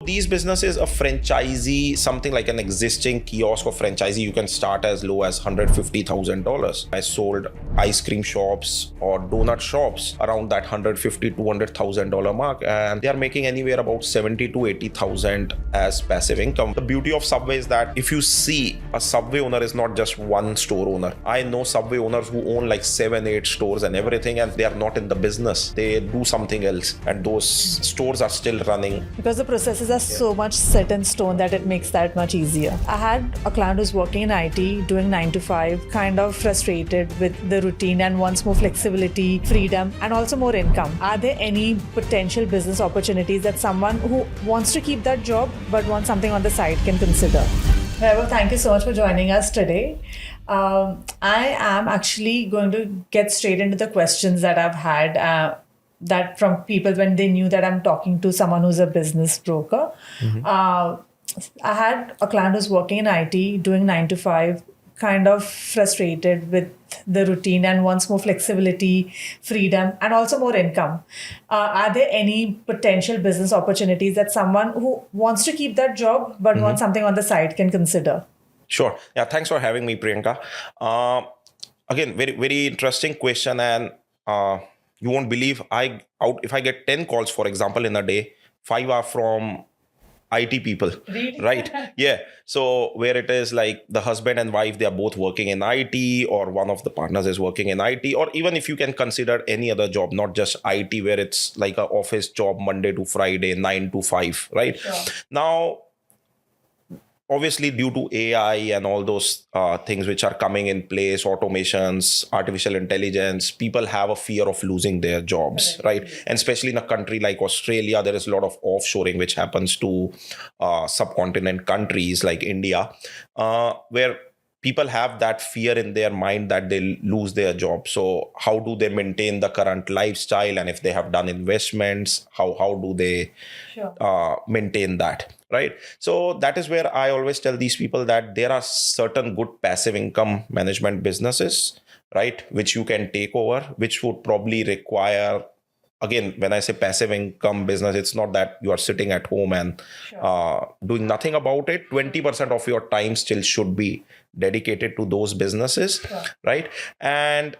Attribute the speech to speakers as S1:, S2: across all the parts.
S1: These businesses, a franchisee, something like an existing kiosk or franchisee, you can start as low as $150,000. I sold ice cream shops or donut shops around that $150,000 $200,000 mark, and they are making anywhere about 70 to 80,000 as passive income. The beauty of Subway is that if you see, a Subway owner is not just one store owner. I know Subway owners who own like 7-8 stores and everything, and they are not in the business. They do something else, and those stores are still running.
S2: Because the processes are so much set in stone that it makes that much easier. I had a client who's working in IT, doing 9 to 5, kind of frustrated with the routine and wants more flexibility, freedom, and also more income. Are there any potential business opportunities that someone who wants to keep that job but wants something on the side can consider? Vaibhav, thank you so much for joining us today. I am actually going to get straight into the questions that I've had that from people when they knew that I'm talking to someone who's a business broker. I had a client who's working in IT, doing 9 to 5, kind of frustrated with the routine and wants more flexibility, freedom, and also more income. Are there any potential business opportunities that someone who wants to keep that job but wants something on the side can consider?
S1: Sure. Yeah. Thanks for having me, Priyanka. Again, very, very interesting question. And you won't believe if I get 10 calls, for example, in a day, 5 are from IT people,
S2: Really?
S1: right? Yeah. So where it is like the husband and wife, they are both working in IT, or one of the partners is working in IT, or even if you can consider any other job, not just IT, where it's like an office job, Monday to Friday, 9 to 5, right?
S2: Sure.
S1: Now, obviously, due to AI and all those things which are coming in place, automations, artificial intelligence, people have a fear of losing their jobs, right? And especially in a country like Australia, there is a lot of offshoring which happens to subcontinent countries like India, where people have that fear in their mind that they'll lose their job. So how do they maintain the current lifestyle? And if they have done investments, how do they maintain that? Right. So that is where I always tell these people that there are certain good passive income management businesses, right, which you can take over, which would probably require, again, when I say passive income business, it's not that you are sitting at home and doing nothing about it. 20% of your time still should be dedicated to those businesses, right? And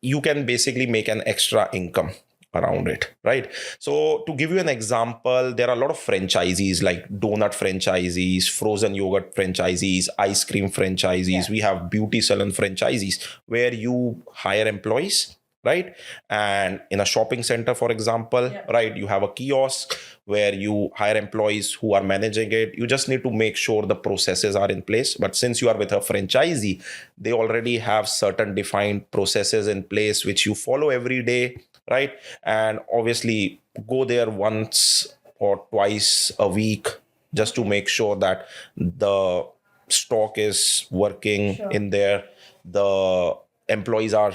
S1: you can basically make an extra income around it, right? So to give you an example, there are a lot of franchisees like donut franchisees, frozen yogurt franchisees, ice cream franchisees. We have beauty salon franchisees where you hire employees, right? And in a shopping center, for example, right, you have a kiosk where you hire employees who are managing it. You just need to make sure the processes are in place. But since you are with a franchisee, they already have certain defined processes in place which you follow every day, right? And obviously go there once or twice a week just to make sure that the stock is working in there. The employees are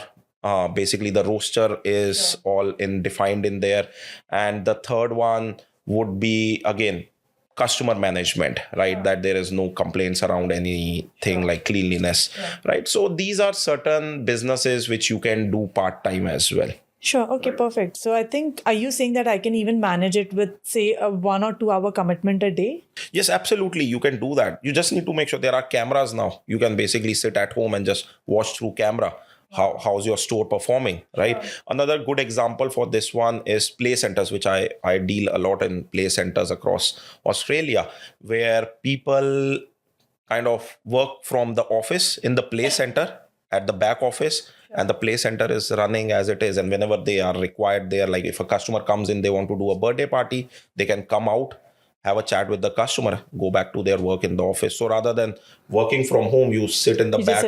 S1: basically the roster is all defined in there. And the third one would be, again, customer management, right? That there is no complaints around anything like cleanliness, right? So these are certain businesses which you can do part-time as well.
S2: Sure. Okay, perfect. So I think, are you saying that I can even manage it with, say, a 1 or 2 hour commitment a day?
S1: Yes, absolutely. You can do that. You just need to make sure there are cameras now. You can basically sit at home and just watch through camera. How's your store performing, right? Another good example for this one is play centers, which I deal a lot in play centers across Australia, where people kind of work from the office in the play center at the back office, and the play center is running as it is. And whenever they are required there, like if a customer comes in, they want to do a birthday party, they can come out, have a chat with the customer, go back to their work in the office. So rather than working from home, you sit in the back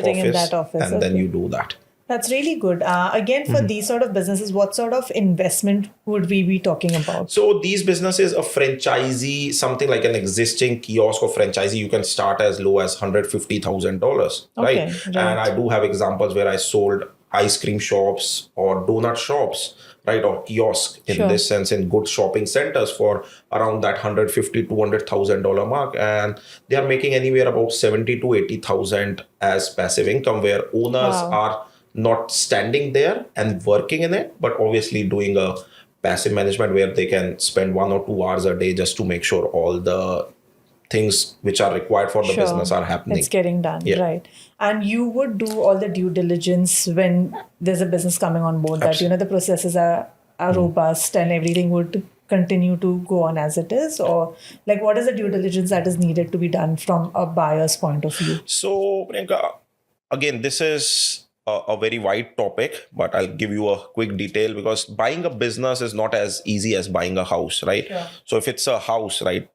S1: office and then you do that.
S2: That's really good. Again, for these sort of businesses, what sort of investment would we be talking about?
S1: So these businesses, a franchisee, something like an existing kiosk or franchisee, you can start as low as $150,000, right? And I do have examples where I sold ice cream shops or donut shops, right, or kiosk in this sense, in good shopping centers for around that $150,000 $200,000 mark, and they are making anywhere about 70 to 80,000 as passive income, where owners are not standing there and working in it, but obviously doing a passive management where they can spend 1 or 2 hours a day just to make sure all the things which are required for the business are happening.
S2: It's getting done,
S1: Yeah.
S2: right? And you would do all the due diligence when there's a business coming on board, that the processes are robust and everything would continue to go on as it is, or like what is the due diligence that is needed to be done from a buyer's point of view?
S1: So, Priyanka, again, this is a very wide topic, but I'll give you a quick detail because buying a business is not as easy as buying a house, right?
S2: Sure.
S1: So if it's a house, right,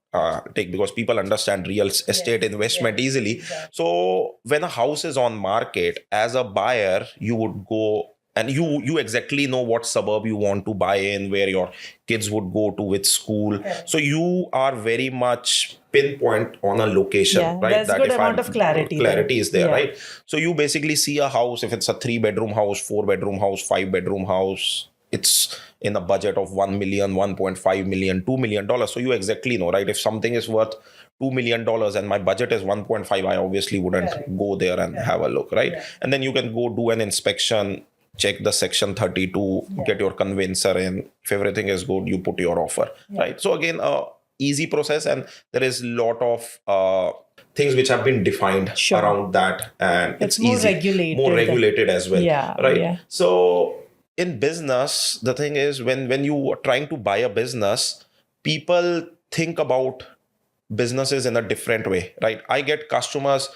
S1: because people understand real estate investment easily.
S2: Exactly.
S1: So when a house is on market, as a buyer, you would go and you exactly know what suburb you want to buy in, where your kids would go to, which school.
S2: Okay.
S1: So you are very much pinpoint on a location,
S2: Yeah,
S1: right?
S2: there's good amount of clarity there.
S1: is there,
S2: Yeah.
S1: right? So you basically see a house, if it's a 3-bedroom house, 4-bedroom house, 5-bedroom house, it's in a budget of 1 million, 1.5 million, $2 million. So you exactly know, right? If something is worth $2 million and my budget is 1.5, I obviously wouldn't go there and have a look, right?
S2: Yeah.
S1: And then you can go do an inspection, check the section 32, get your conveyancer in. If everything is good, you put your offer, right? So again, easy process, and there is a lot of things which have been defined around that, and it's
S2: more
S1: easy, more regulated as well, right?
S2: Yeah.
S1: So in business, the thing is when you are trying to buy a business, people think about businesses in a different way, right? I get customers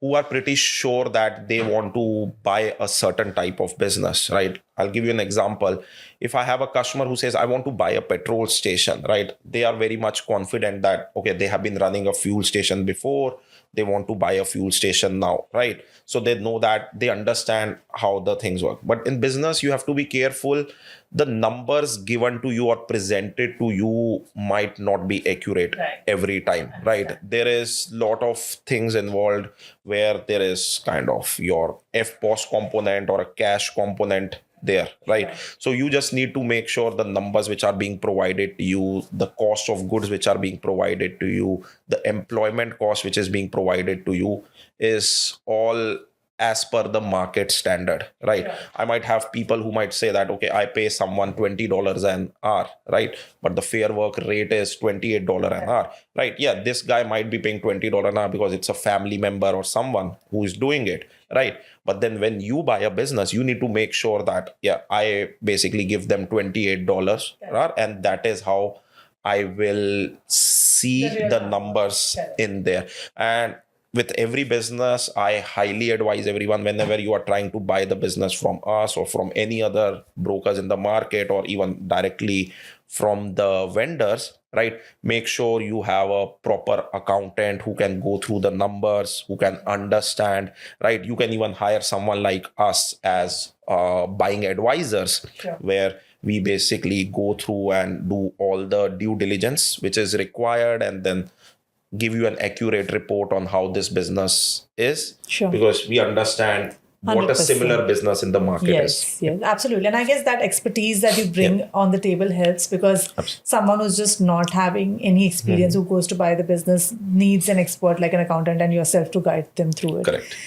S1: who are pretty sure that they want to buy a certain type of business, right? I'll give you an example. If I have a customer who says, I want to buy a petrol station, right? They are very much confident that, okay, they have been running a fuel station before. They want to buy a fuel station now, right? So they know that, they understand how the things work. But in business, you have to be careful. The numbers given to you or presented to you might not be accurate every time, right? There is a lot of things involved where there is kind of your FPOS component or a cash component there, right? So you just need to make sure the numbers which are being provided to you, the cost of goods which are being provided to you, the employment cost which is being provided to you is all as per the market standard, right? I might have people who might say that, okay, I pay someone $20 an hour, right? But the fair work rate is $28 an hour, right? Yeah, this guy might be paying $20 an hour because it's a family member or someone who is doing it, right? But then when you buy a business, you need to make sure that, yeah, I basically give them $28 an hour, and that is how I will see the numbers in there. And with every business, I highly advise everyone, whenever you are trying to buy the business from us or from any other brokers in the market or even directly from the vendors, right? Make sure you have a proper accountant who can go through the numbers, who can understand, right? You can even hire someone like us as buying advisors, where we basically go through and do all the due diligence which is required, and then give you an accurate report on how this business is, because we understand what
S2: 100%.
S1: a similar business in the market is.
S2: Yes, absolutely. And I guess that expertise that you bring on the table helps, because someone who's just not having any experience who goes to buy the business needs an expert like an accountant and yourself to guide them through it.
S1: Correct.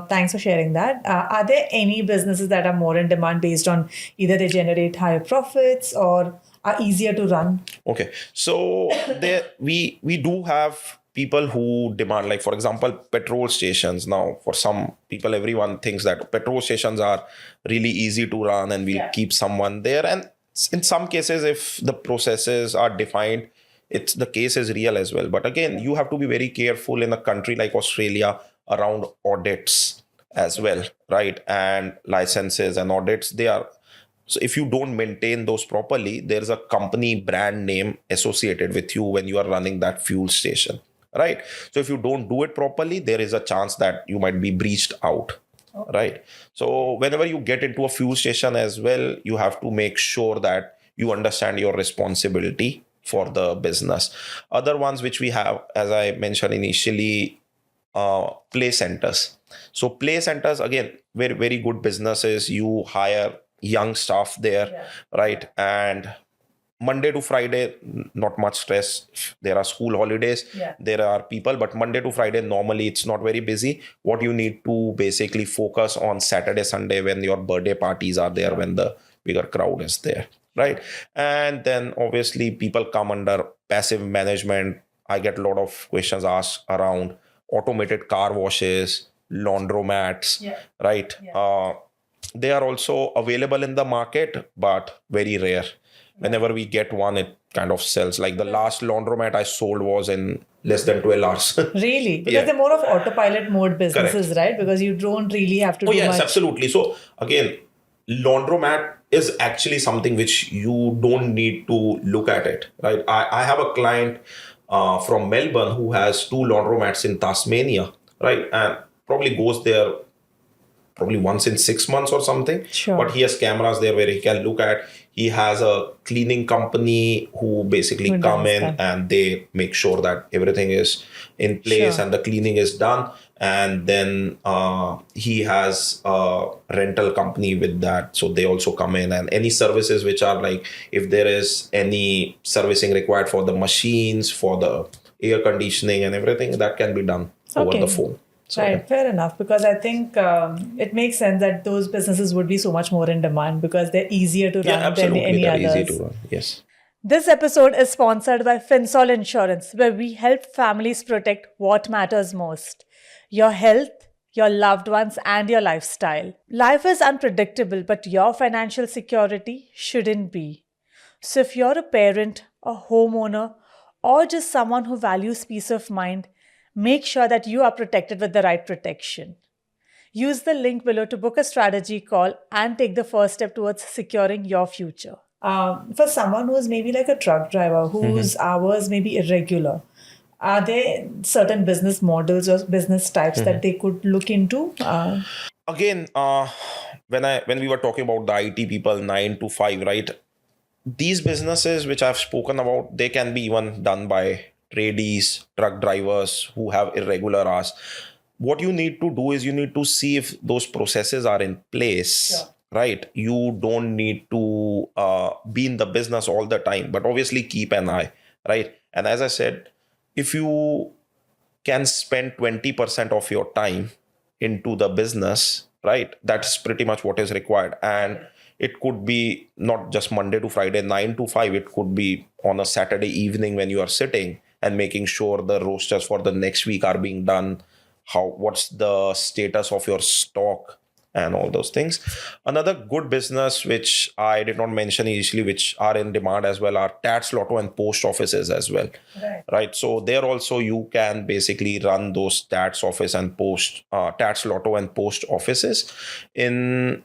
S2: Thanks for sharing that. Are there any businesses that are more in demand based on either they generate higher profits or are easier to run?
S1: Okay, so there we do have people who demand, like for example, petrol stations. Now, for some people, everyone thinks that petrol stations are really easy to run and we'll keep someone there. And in some cases, if the processes are defined, it's the case is real as well. But again, you have to be very careful in a country like Australia around audits as well, right? And licenses and audits, they are. So if you don't maintain those properly, there's a company brand name associated with you when you are running that fuel station, right? So if you don't do it properly, there is a chance that you might be breached out, right? So whenever you get into a fuel station as well, you have to make sure that you understand your responsibility for the business. Other ones which we have, as I mentioned initially, play centers. So play centers, again, very, very good businesses. You hire young staff there, right? And Monday to Friday, not much stress. There are school holidays, there are people, but Monday to Friday, normally it's not very busy. What you need to basically focus on Saturday, Sunday, when your birthday parties are there, when the bigger crowd is there, right? And then obviously people come under passive management. I get a lot of questions asked around automated car washes, laundromats, right? They are also available in the market, but very rare. Whenever we get one, it kind of sells. Like the last laundromat I sold was in less than 12 hours.
S2: Really? Because
S1: Yeah.
S2: they're more of autopilot mode businesses, right? Because you don't really have to
S1: Oh,
S2: do
S1: yes,
S2: much.
S1: absolutely. So again, laundromat is actually something which you don't need to look at it, right? I have a client from Melbourne who has two laundromats in Tasmania, right? And probably goes there probably once in 6 months or something.
S2: Sure.
S1: But he has cameras there where he can look at. He has a cleaning company who basically
S2: Who
S1: come
S2: does
S1: in
S2: that.
S1: and they make sure that everything is in place
S2: Sure.
S1: and the cleaning is done. And then he has a rental company with that. So they also come in, and any services which are like, if there is any servicing required for the machines, for the air conditioning and everything, that can be done over
S2: Okay.
S1: the phone. So,
S2: Right, fair enough. Because I think it makes sense that those businesses would be so much more in demand because they're easier to run
S1: yeah,
S2: than
S1: absolutely.
S2: any
S1: They're
S2: others.
S1: easy to run. Yes.
S2: This episode is sponsored by Finsol Insurance, where we help families protect what matters most: your health, your loved ones, and your lifestyle. Life is unpredictable, but your financial security shouldn't be. So, if you're a parent, a homeowner, or just someone who values peace of mind, make sure that you are protected with the right protection. Use the link below to book a strategy call and take the first step towards securing your future. For someone who's maybe like a truck driver, whose hours may be irregular, are there certain business models or business types that they could look into?
S1: Again, when we were talking about the IT people 9 to 5, right? These businesses which I've spoken about, they can be even done by tradies, truck drivers who have irregular hours. What you need to do is you need to see if those processes are in place.
S2: Sure.
S1: Right? You don't need to be in the business all the time, but obviously keep an eye, right? And as I said, if you can spend 20% of your time into the business, right? That's pretty much what is required. And it could be not just Monday to Friday, 9 to 5. It could be on a Saturday evening when you are sitting and making sure the rosters for the next week are being done. What's the status of your stock and all those things. Another good business, which I did not mention initially, which are in demand as well, are tax lotto and post offices as well. Right. So there also you can basically run those tax office and tax lotto and post offices in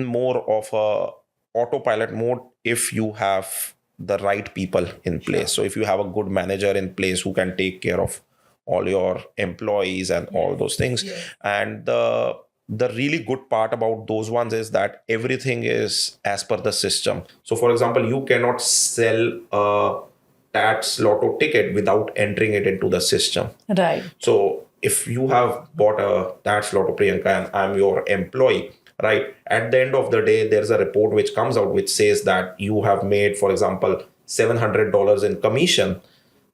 S1: more of a autopilot mode if you have the right people in place. So if you have a good manager in place who can take care of all your employees and all those things. And the really good part about those ones is that everything is as per the system. So for example, you cannot sell a tax lotto ticket without entering it into the system.
S2: Right.
S1: So if you have bought a tax lotto, Priyanka, and I'm your employee, right? At the end of the day, there's a report which comes out which says that you have made, for example, $700 in commission,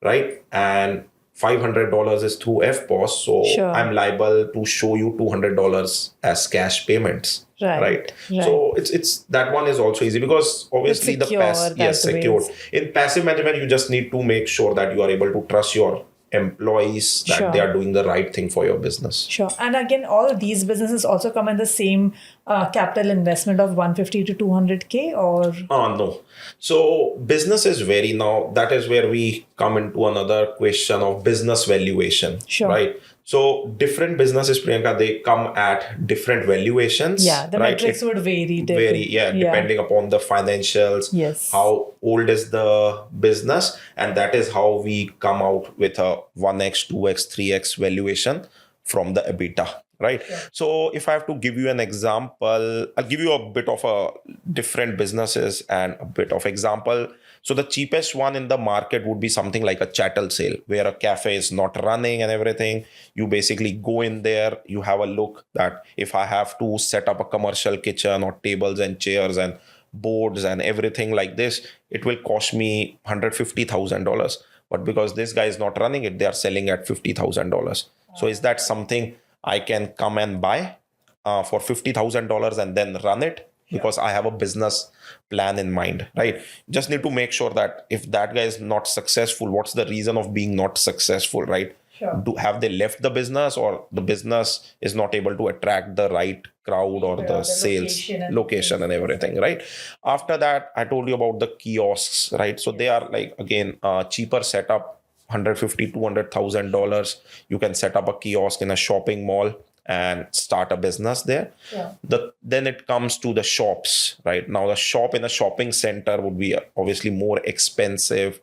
S1: right? And $500 is through FPOS. So
S2: Sure.
S1: I'm liable to show you $200 as cash payments.
S2: Right.
S1: So it's that one is also easy because obviously
S2: It's secure that
S1: secured.
S2: ways.
S1: In passive management, you just need to make sure that you are able to trust your employees that
S2: Sure.
S1: they are doing the right thing for your business.
S2: Sure. And again, all of these businesses also come in the same capital investment of 150 to 200K or?
S1: No. So businesses vary now. That is where we come into another question of business valuation.
S2: Sure.
S1: Right. So different businesses, Priyanka, they come at different valuations.
S2: Yeah, the
S1: right?
S2: metrics would vary.
S1: Depending upon the financials,
S2: Yes.
S1: how old is the business, and that is how we come out with a 1x, 2x, 3x valuation from the EBITDA, right? So if I have to give you an example, I'll give you a bit of a different businesses and a bit of example. So the cheapest one in the market would be something like a chattel sale, where a cafe is not running and everything. You basically go in there, you have a look that if I have to set up a commercial kitchen or tables and chairs and boards and everything like this, it will cost me $150,000. But because this guy is not running it, they are selling at $50,000. So is that something I can come and buy for $50,000 and then run it? because I have a business plan in mind, right? Just need to make sure that if that guy is not successful, what's the reason of being not successful, right? Have they left the business, or the business is not able to attract the right crowd or the sales location and everything, right? After that, I told you about the kiosks, right? So they are like, again, cheaper setup, $150,000-$200,000. You can set up a kiosk in a shopping mall and start a business there. Then it comes to the shops, right? Now the shop in a shopping center would be obviously more expensive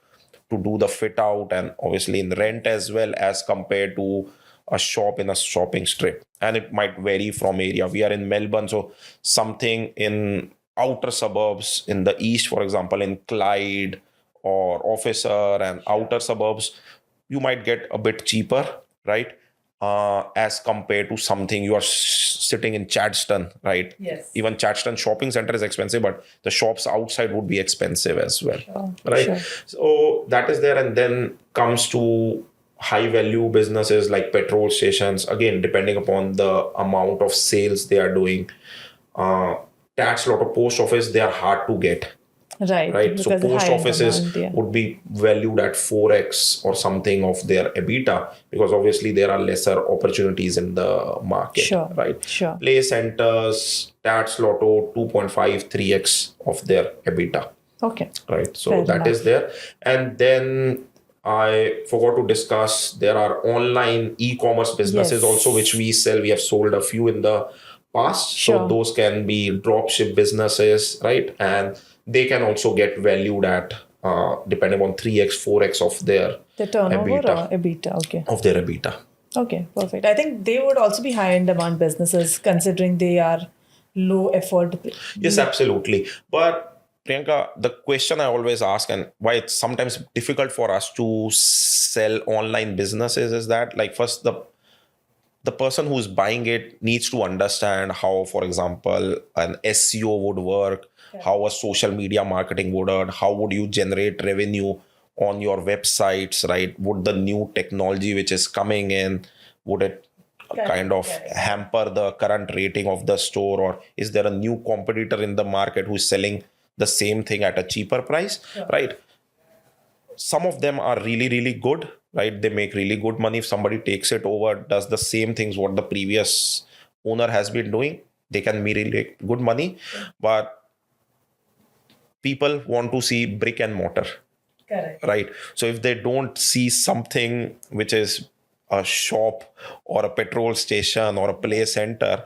S1: to do the fit out, and obviously in rent as well, as compared to a shop in a shopping strip. And it might vary from area. We are in Melbourne, so something in outer suburbs in the east, for example, in Clyde or Officer and outer suburbs, you might get a bit cheaper, right? As compared to something you are sitting in Chadstone, right?
S2: Yes.
S1: Even Chadstone shopping center is expensive, but the shops outside would be expensive as well, right? So that is there. And then comes to high value businesses like petrol stations, again, depending upon the amount of sales they are doing. Tax lot of post office, they are hard to get. Right. So post offices would be valued at 4x or something of their EBITDA, because obviously there are lesser opportunities in the market. Right. Play centers, Tats Lotto, 2.5, 3x of their EBITDA.
S2: Okay.
S1: Right. So that is there. And then I forgot to discuss, there are online e-commerce businesses also, which we sell. We have sold a few in the past. So those can be dropship businesses, right? And they can also get valued at, depending on 3x, 4x of their
S2: turnover or EBITDA, okay.
S1: Of their EBITDA.
S2: Okay, perfect. I think they would also be high in demand businesses, considering they are low effort.
S1: Yes, absolutely. But Priyanka, the question I always ask, and why it's sometimes difficult for us to sell online businesses, is that, like, first the person who's buying it needs to understand how, for example, an SEO would work, how a social media marketing would work, how would you generate revenue on your websites, right? Would the new technology which is coming in, would it kind of hamper the current rating of the store, or is there a new competitor in the market who's selling the same thing at a cheaper price, right? Some of them are really, really good, right? They make really good money. If somebody takes it over, does the same things what the previous owner has been doing, they can make really good money. But people want to see brick and mortar.
S2: Correct.
S1: Right. So if they don't see something which is a shop or a petrol station or a play center,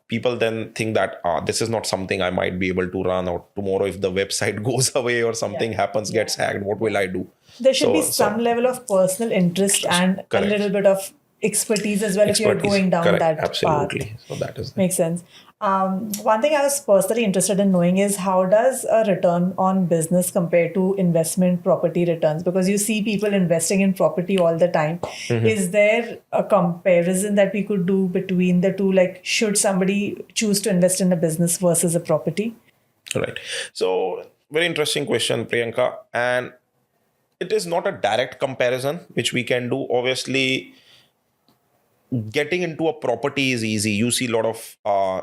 S1: people then think that this is not something I might be able to run, or tomorrow if the website goes away or something happens, gets hacked, what will I do?
S2: There should be some level of personal interest and a little bit of expertise as well if you're going down that
S1: absolutely
S2: path.
S1: So that is
S2: makes sense. One thing I was personally interested in knowing is, how does a return on business compare to investment property returns? Because you see people investing in property all the time. Is there a comparison that we could do between the two? Like, should somebody choose to invest in a business versus a property?
S1: Right. So very interesting question, Priyanka. And it is not a direct comparison which we can do. Obviously, getting into a property is easy. You see a lot of,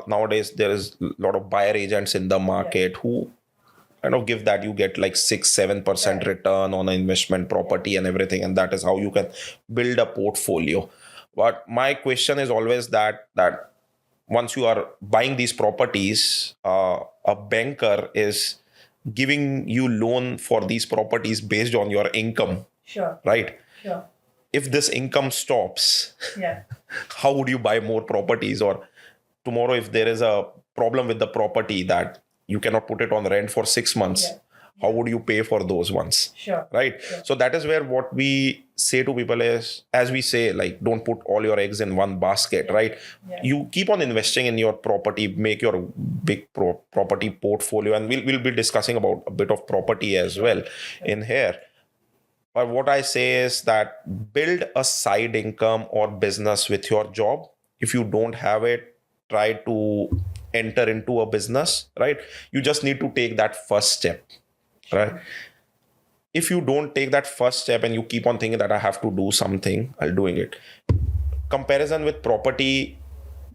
S1: nowadays, there is a lot of buyer agents in the market who kind of give that you get like 6-7% return on an investment property and everything. And that is how you can build a portfolio. But my question is always that once you are buying these properties, a banker is giving you loan for these properties based on your income. Right? If this income stops, how would you buy more properties? Or tomorrow, if there is a problem with the property that you cannot put it on rent for 6 months, how would you pay for those ones? Right? So that is where what we say to people is, as we say, like, don't put all your eggs in one basket, right? You keep on investing in your property, make your big property portfolio. And we'll be discussing about a bit of property as well in here. But what I say is that build a side income or business with your job. If you don't have it, try to enter into a business, right? You just need to take that first step, right? If you don't take that first step and you keep on thinking that I have to do something, I'll doing it. Comparison with property,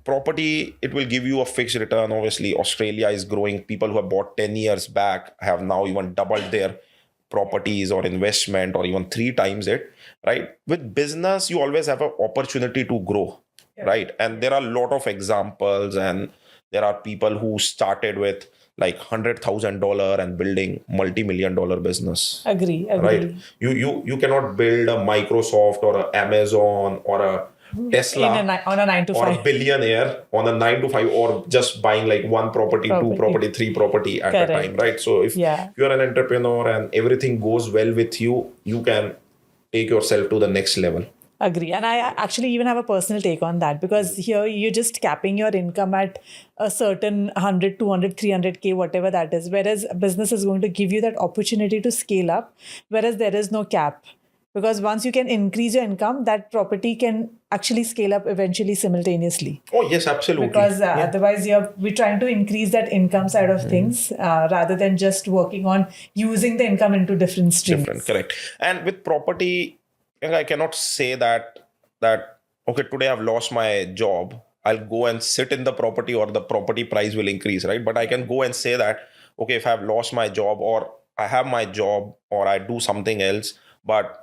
S1: property, it will give you a fixed return. Obviously, Australia is growing. People who have bought 10 years back have now even doubled their properties or investment, or even 3 times it, right? With business, you always have an opportunity to grow, right? And there are a lot of examples, and there are people who started with like $100,000 and building multi-million-dollar business.
S2: Agree.
S1: Right? You cannot build a Microsoft or a Amazon or a Tesla
S2: On a 9 to
S1: or
S2: 5.
S1: a billionaire on a 9 to 5, or just buying like one property, two property, three property at
S2: Correct.
S1: a time, right? So if you're an entrepreneur and everything goes well with you, you can take yourself to the next level.
S2: Agree. And I actually even have a personal take on that, because here you're just capping your income at a certain 100, 200, 300K, whatever that is. Whereas a business is going to give you that opportunity to scale up, whereas there is no cap. Because once you can increase your income, that property can actually scale up eventually simultaneously.
S1: Oh, yes, absolutely.
S2: Because otherwise we're trying to increase that income side of things rather than just working on using the income into different streams.
S1: Correct. And with property, I cannot say that okay, today I've lost my job, I'll go and sit in the property or the property price will increase, right? But I can go and say that, okay, if I've lost my job, or I have my job, or I do something else, but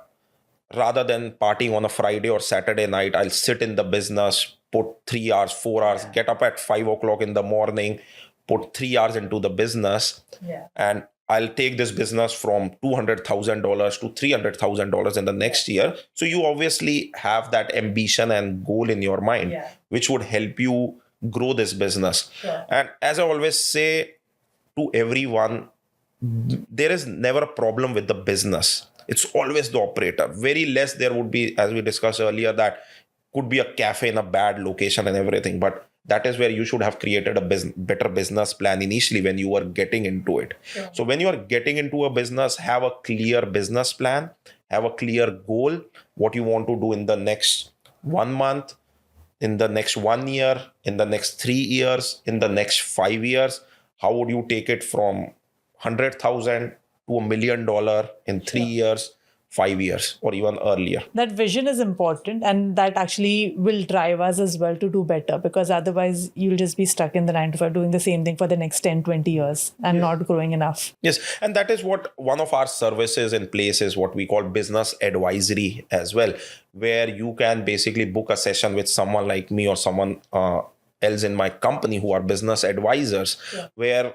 S1: rather than partying on a Friday or Saturday night, I'll sit in the business, put 3 hours, 4 hours, get up at 5 o'clock in the morning, put 3 hours into the business, and I'll take this business from $200,000 to $300,000 in the next year. So you obviously have that ambition and goal in your mind, which would help you grow this business. And as I always say to everyone, there is never a problem with the business. It's always the operator. Very less there would be, as we discussed earlier, that could be a cafe in a bad location and everything. But that is where you should have created a better business plan initially when you were getting into it. So when you are getting into a business, have a clear business plan, have a clear goal, what you want to do in the next 1 month, in the next 1 year, in the next 3 years, in the next 5 years. How would you take it from 100,000 to $1 million in 3 years, 5 years, or even earlier?
S2: That vision is important, and that actually will drive us as well to do better, because otherwise you'll just be stuck in the 9 to 5 doing the same thing for the next 10, 20 years and not growing enough.
S1: Yes. And that is what one of our services in place is, what we call business advisory as well, where you can basically book a session with someone like me or someone else in my company who are business advisors, where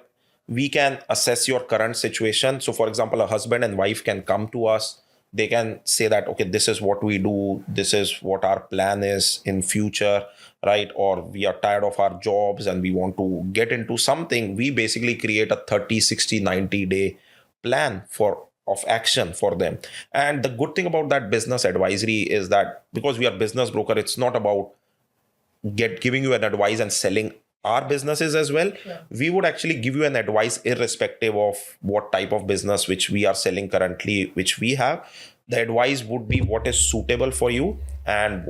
S1: we can assess your current situation. So for example, a husband and wife can come to us. They can say that, okay, this is what we do. This is what our plan is in future, right? Or we are tired of our jobs and we want to get into something. We basically create a 30, 60, 90 day plan of action for them. And the good thing about that business advisory is that because we are business broker, it's not about giving you an advice and selling our businesses as well. We would actually give you an advice irrespective of what type of business which we are selling currently, which we have. The advice would be what is suitable for you, and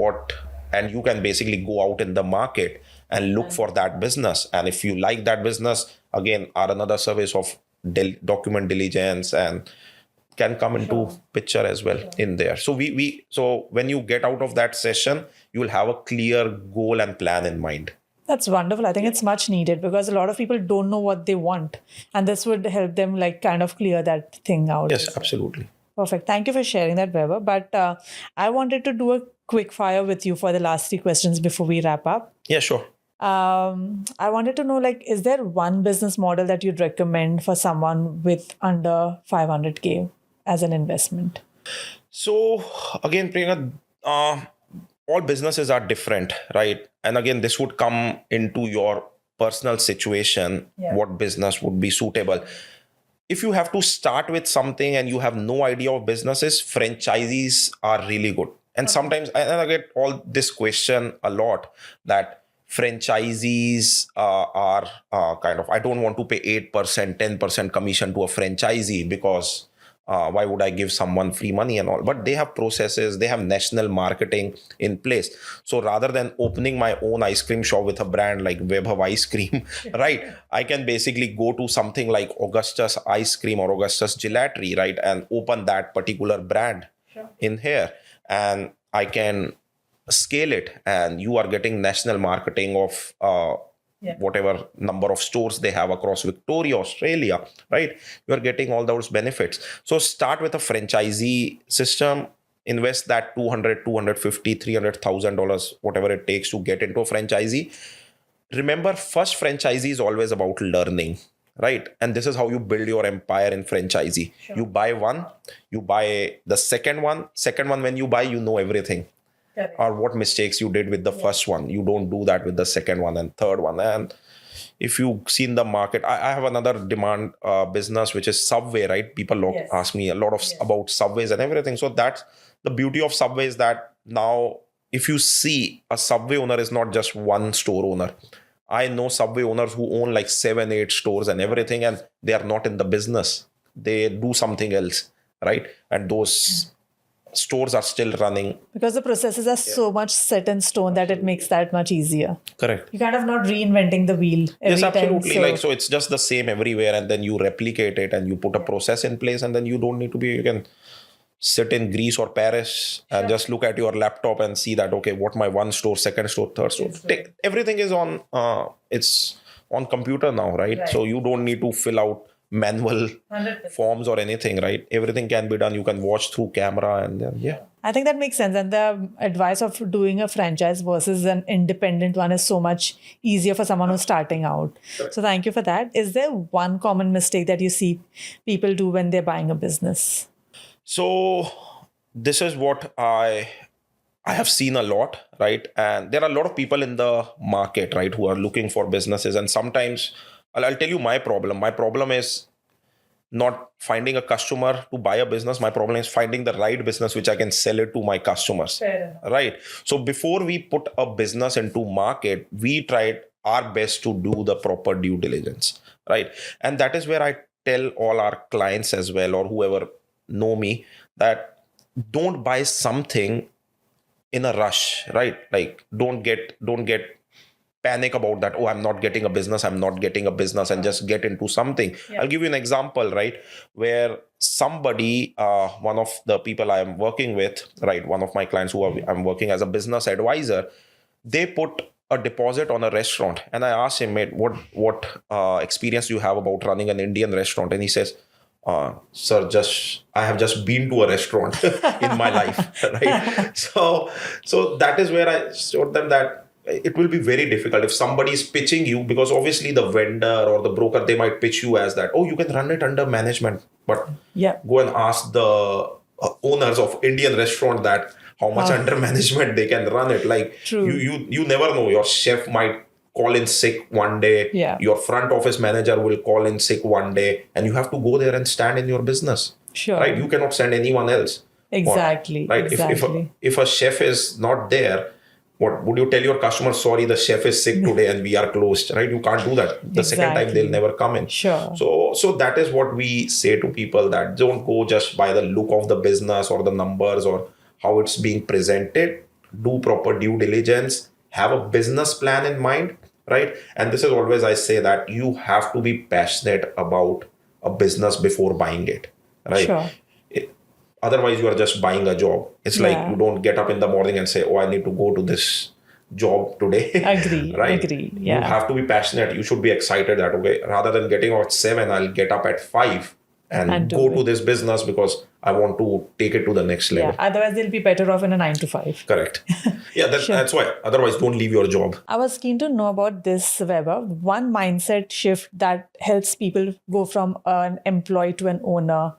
S1: you can basically go out in the market and look for that business. And if you like that business, again, our another service of document diligence and can come into picture as well in there. So so when you get out of that session, you will have a clear goal and plan in mind.
S2: That's wonderful. I think it's much needed, because a lot of people don't know what they want, and this would help them like kind of clear that thing out.
S1: Yes, absolutely.
S2: Perfect. Thank you for sharing that, Vaibhav. But I wanted to do a quick fire with you for the last 3 questions before we wrap up.
S1: Yeah, sure.
S2: I wanted to know, like, is there one business model that you'd recommend for someone with under 500K as an investment?
S1: So again, Priyanka, all businesses are different, right? And again, this would come into your personal situation, what business would be suitable. If you have to start with something and you have no idea of businesses, franchisees are really good. And sometimes, and I get all this question a lot, that franchisees are kind of, I don't want to pay 8%, 10% commission to a franchisee because why would I give someone free money and all? But they have processes, they have national marketing in place. So rather than opening my own ice cream shop with a brand like Vaibhav ice cream, right? I can basically go to something like Augustus ice cream or Augustus gelatery, right? And open that particular brand in here. And I can scale it and you are getting national marketing of whatever number of stores they have across Victoria, Australia, right? You are getting all those benefits. So start with a franchisee system, invest that 200, 250, $300,000, whatever it takes to get into a franchisee. Remember, first franchisee is always about learning, right? And this is how you build your empire in franchisee.
S2: Sure.
S1: You buy one, you buy the second one. Second one, when you buy, you know everything.
S2: Correct.
S1: Or what mistakes you did with the first one. You don't do that with the second one and third one. And if you've seen the market, I have another demand business, which is Subway, right? People
S2: Yes.
S1: ask me a lot of about Subways and everything. So that's the beauty of Subway, is that now if you see, a Subway owner is not just one store owner. I know Subway owners who own like 7, 8 stores and everything, and they are not in the business. They do something else, right? And those stores are still running.
S2: Because the processes are so much set in stone that it makes that much easier.
S1: Correct.
S2: You kind of not reinventing the wheel every
S1: Yes, absolutely.
S2: time.
S1: So it's just the same everywhere, and then you replicate it and you put a process in place, and then you don't need to be, you can sit in Greece or Paris and just look at your laptop and see that, okay, what my one store, second store, third store. Everything is on, it's on computer now, right? So you don't need to fill out manual
S2: 100%.
S1: forms or anything, right? Everything can be done. You can watch through camera and then,
S2: I think that makes sense. And the advice of doing a franchise versus an independent one is so much easier for someone who's starting out. So thank you for that. Is there one common mistake that you see people do when they're buying a business?
S1: So this is what I have seen a lot, right? And there are a lot of people in the market, right, who are looking for businesses. And sometimes I'll tell you my problem. My problem is not finding a customer to buy a business. My problem is finding the right business which I can sell it to my customers.
S2: Fair enough.
S1: Right. So before we put a business into market, we tried our best to do the proper due diligence. Right. And that is where I tell all our clients as well, or whoever know me, that don't buy something in a rush, right? Like don't get panic about that. Oh, I'm not getting a business, and just get into something. I'll give you an example, right? Where somebody, one of the people I am working with, right, one of my clients who I'm working as a business advisor, they put a deposit on a restaurant. And I asked him, mate, what experience do you have about running an Indian restaurant? And he says, sir, I have just been to a restaurant in my life, right? So that is where I showed them that it will be very difficult if somebody is pitching you, because obviously the vendor or the broker, they might pitch you as that, oh, you can run it under management, but go and ask the owners of Indian restaurant that how much under management they can run it. Like you never know. Your chef might call in sick one day. Your front office manager will call in sick one day, and you have to go there and stand in your business.
S2: Sure.
S1: Right? You cannot send anyone else.
S2: Exactly.
S1: Right?
S2: Exactly.
S1: If a chef is not there, what would you tell your customer? Sorry, the chef is sick today and we are closed, right? You can't do that. The second time they'll never come in.
S2: Sure.
S1: So that is what we say to people, that don't go just by the look of the business or the numbers or how it's being presented. Do proper due diligence. Have a business plan in mind, right? And this is always I say that you have to be passionate about a business before buying it, right?
S2: Sure.
S1: Otherwise, you are just buying a job. It's like you don't get up in the morning and say, oh, I need to go to this job today.
S2: Agree.
S1: Right?
S2: Agree. Yeah.
S1: You have to be passionate. You should be excited that, okay, rather than getting out at 7, I'll get up at 5 and go to this business because I want to take it to the next level.
S2: Otherwise, they'll be better off in a 9 to 5.
S1: Correct. That's why. Otherwise, don't leave your job.
S2: I was keen to know about this, Vaibhav. One mindset shift that helps people go from an employee to an owner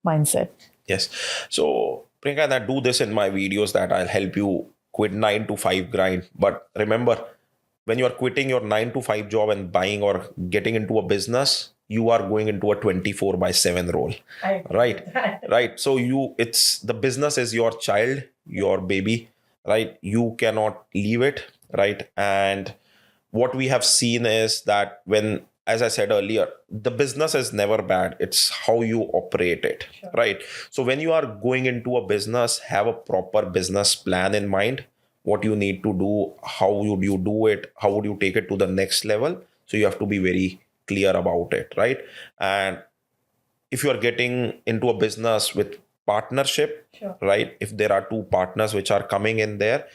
S2: mindset.
S1: Yes. So, Priyanka, and I do this in my videos that I'll help you quit 9 to 5 grind. But remember, when you are quitting your 9 to 5 job and buying or getting into a business, you are going into a 24/7 role. Right. So the business is your child, your baby, right? You cannot leave it, right? And what we have seen is that when, as I said earlier, the business is never bad. It's how you operate it, right? So when you are going into a business, have a proper business plan in mind. What you need to do, how would you do it? How would you take it to the next level? So you have to be very clear about it, right? And if you are getting into a business with partnership, right? If there are 2 partners which are coming in there,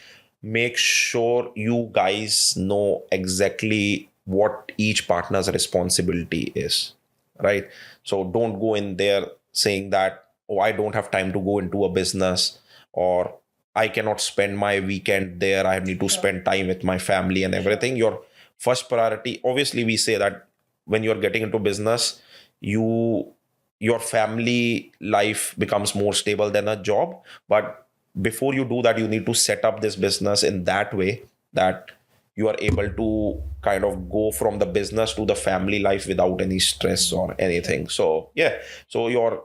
S1: make sure you guys know exactly what each partner's responsibility is, right? So don't go in there saying that, oh, I don't have time to go into a business, or I cannot spend my weekend there. I need to spend time with my family and everything. Your first priority, obviously, we say that when you're getting into business, you your family life becomes more stable than a job. But before you do that, you need to set up this business in that way that you are able to kind of go from the business to the family life without any stress or anything. So yeah, so your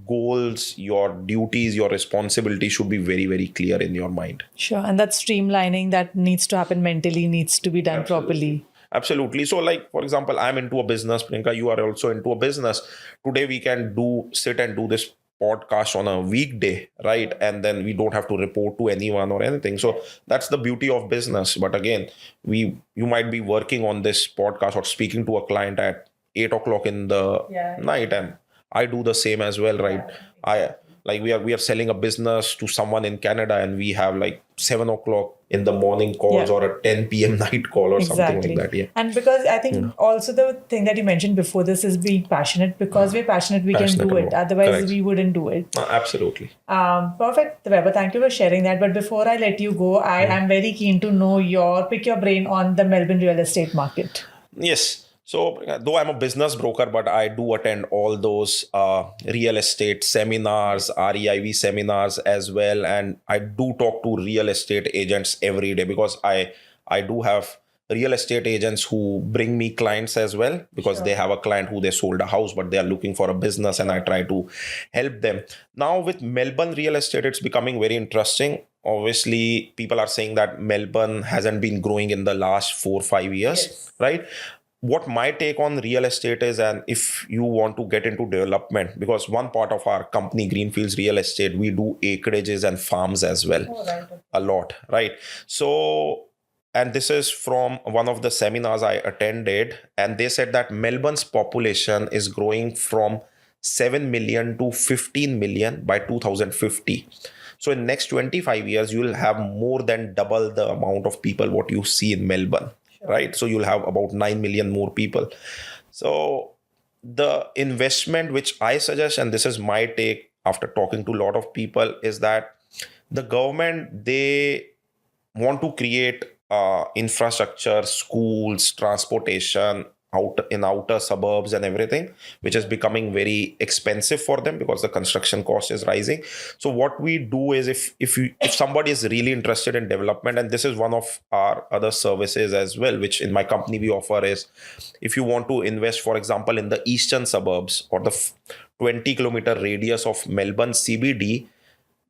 S1: goals, your duties, your responsibility should be very, very clear in your mind.
S2: Sure. And that streamlining that needs to happen mentally needs to be done properly.
S1: Absolutely. So, like, for example, I'm into a business, Priyanka, you are also into a business. Today, we can sit and do this podcast on a weekday, right? And then we don't have to report to anyone or anything. So that's the beauty of business. But again, you might be working on this podcast or speaking to a client at 8 o'clock in the night, and I do the same as well, right? I like we are selling a business to someone in Canada, and we have like 7 o'clock in the morning calls or a 10 p.m. night call or something like that. Yeah.
S2: And because I think also the thing that you mentioned before this is being passionate. Because we're passionate, we can do it. Otherwise,
S1: Correct.
S2: we wouldn't do it.
S1: Absolutely.
S2: Perfect, Vaibhav. Thank you for sharing that. But before I let you go, I am very keen to pick your brain on the Melbourne real estate market.
S1: Yes. So, though I'm a business broker, but I do attend all those real estate seminars, REIV seminars as well. And I do talk to real estate agents every day, because I do have real estate agents who bring me clients as well, because they have a client who they sold a house, but they are looking for a business, and I try to help them. Now with Melbourne real estate, it's becoming very interesting. Obviously, people are saying that Melbourne hasn't been growing in the last 4 or 5 years, right? What my take on real estate is, and if you want to get into development, because one part of our company, Greenfields Real Estate, we do acreages and farms as well, a lot, right? So, and this is from one of the seminars I attended, and they said that Melbourne's population is growing from 7 million to 15 million by 2050. So in next 25 years, you will have more than double the amount of people what you see in Melbourne. Right. So you'll have about 9 million more people. So the investment which I suggest, and this is my take after talking to a lot of people, is that the government, they want to create infrastructure, schools, transportation out in outer suburbs and everything, which is becoming very expensive for them because the construction cost is rising. So what we do is, if somebody is really interested in development, and this is one of our other services as well, which in my company we offer, is if you want to invest, for example, in the eastern suburbs or the 20-kilometer radius of Melbourne CBD,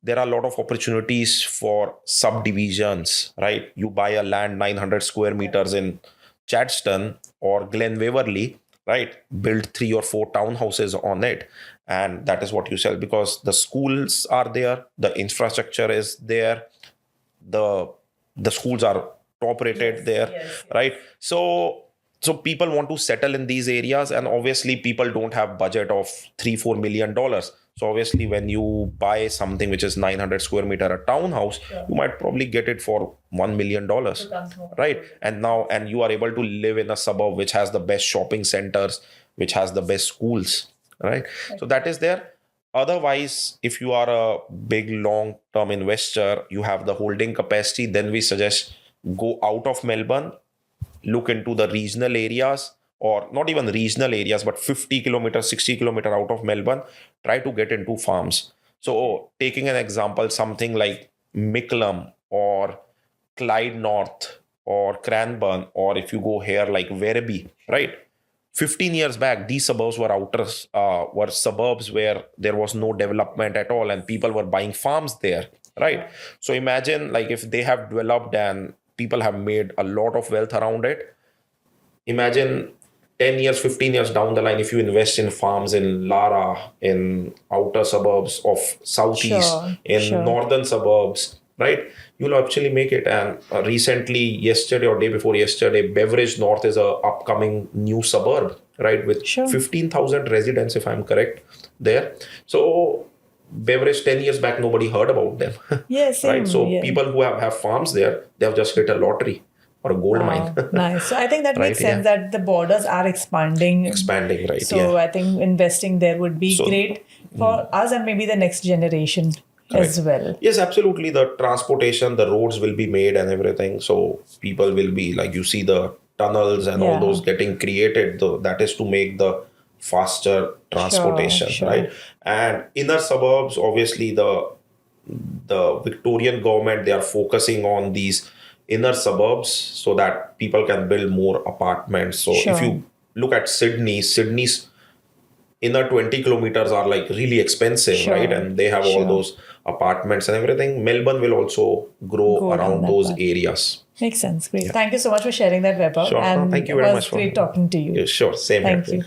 S1: there are a lot of opportunities for subdivisions, right? You buy a land 900 square meters in Chadstone or Glen Waverley, right? Build 3 or 4 townhouses on it. And that is what you sell, because the schools are there, the infrastructure is there, the schools are top rated there, right? So people want to settle in these areas, and obviously people don't have budget of $3-4 million. So obviously when you buy something which is 900 square meter, a townhouse, you might probably get it for $1 million, right? And you are able to live in a suburb which has the best shopping centers, which has the best schools, right? So that is there. Otherwise, if you are a big long-term investor, you have the holding capacity, then we suggest go out of Melbourne, look into the regional areas, or not even regional areas, but 50 kilometers, 60 kilometers out of Melbourne, try to get into farms. So taking an example, something like Mickleham or Clyde North or Cranbourne, or if you go here like Werribee, right? 15 years back, these suburbs were suburbs where there was no development at all, and people were buying farms there, right? So imagine like if they have developed and people have made a lot of wealth around it. Imagine 10 years, 15 years down the line, if you invest in farms in Lara, in outer suburbs of Southeast, northern suburbs, right? You'll actually make it. And recently, yesterday or day before yesterday, Beveridge North is a upcoming new suburb, right? With 15,000 residents, if I'm correct, there. So beverage 10 years back, nobody heard about them.
S2: Yeah, same.
S1: Right? So
S2: yeah.
S1: people who have farms there, they have just hit a lottery or a gold mine.
S2: Nice. So I think that makes
S1: Right,
S2: sense that the borders are expanding.
S1: Expanding, right?
S2: So
S1: Yeah.
S2: I think investing there would be
S1: So-
S2: great for us and maybe the next generation as well.
S1: Yes, absolutely. The transportation, the roads will be made and everything. So people will be like, you see the tunnels and all
S2: Yeah.
S1: those getting created. That is to make the faster transportation,
S2: Sure.
S1: right? And inner suburbs, obviously, the Victorian government, they are focusing on these inner suburbs so that people can build more apartments. So
S2: Sure.
S1: if you look at Sydney's inner 20 kilometers are like really expensive,
S2: Sure.
S1: right? And they have all
S2: Sure.
S1: those apartments and everything. Melbourne will also grow
S2: Go down
S1: around
S2: that
S1: those
S2: path.
S1: areas.
S2: Makes sense. Great. Thank you so much for sharing that, Vaibhav.
S1: Sure.
S2: And
S1: Thank you
S2: it
S1: very
S2: was
S1: much for
S2: great talking to you.
S1: Yeah, sure. Same
S2: Thank
S1: here.
S2: you.